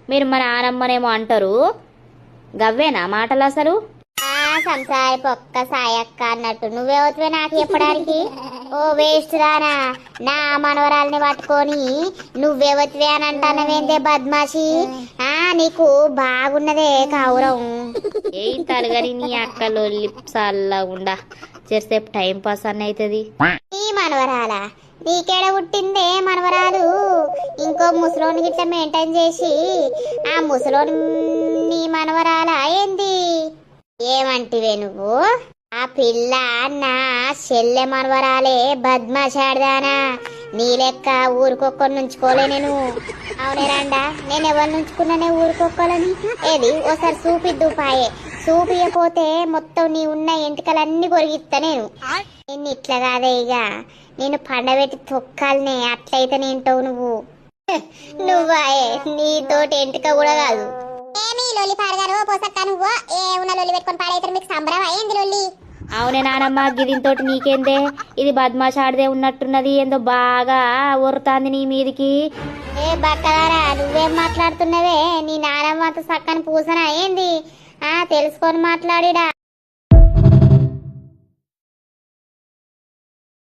మీరు మా నానమ్మనేమో అంటారు. గవ్వేనా మాటలు అసలు? సంసారి పొక్క సాయక్క అన్నట్టు నువ్వే నాకు చెప్పడానికి. ఓ వేస్ట్ రానా, నా మనవరాల్ని పట్టుకొని నువ్వెవతివే అని అంటానవేందే బద్మాషి. నీకు బాగున్నదే కౌరం. ఏ తలగని నీ అక్కలో లిప్సల్లా ఉండా చేసేపు టైం పాస్ అన్న అవుతుంది. నీ మనవరాలా? నీకేడ పుట్టిందే మనవరాలు? ఇంకో ముసలోని గిట్ల మెయింటైన్ చేసి ఆ ముసలోని నీ మనవరాలా ఏంది? ఏమంటివే నువ్వు? ఆ పిల్ల నా చెల్లె మనవరాలే బద్మాషాడదానా. నీ లెక్క ఊరికొక్కని నుంచుకోలే నేను. అవునే రండా, నేను ఎవరు నుంచుకున్నానే ఊరికొక్కలని? ఏది ఓసారి చూపిద్దు పాయే. చూపియపోతే మొత్తం నీ ఉన్న ఎంటికలన్నీ కొరిగిస్తా నేను. నిన్ను ఇట్లా కాదే ఇక నేను పండబెట్టి తొక్కాలనే. అట్లయితే నేంటావు నువ్వు. నువ్వాయే నీతోటి ఎంటిక కూడా కాదు. ఏమి లొల్లి పాడగారు పోసక్క నువ్వు ఏ ఉన్న లొల్లి పెట్టుకొని పాడైతారు. మీకు సంబరం అయ్యింది లొల్లి. అవునే నానమ్మ, గిదింతోటి నీకేందే? ఇది బద్మాష్ ఆడదే ఉన్నట్టున్నది. ఏందో బాగా ఒరుతాంది నీ మీదికి. ఏ బక్కదారా, నువ్వేం మాట్లాడుతున్నావే? నీ నానమ్మ అంత సక్కని పూసన ఏంది? తెలుసుకొని మాట్లాడిడా.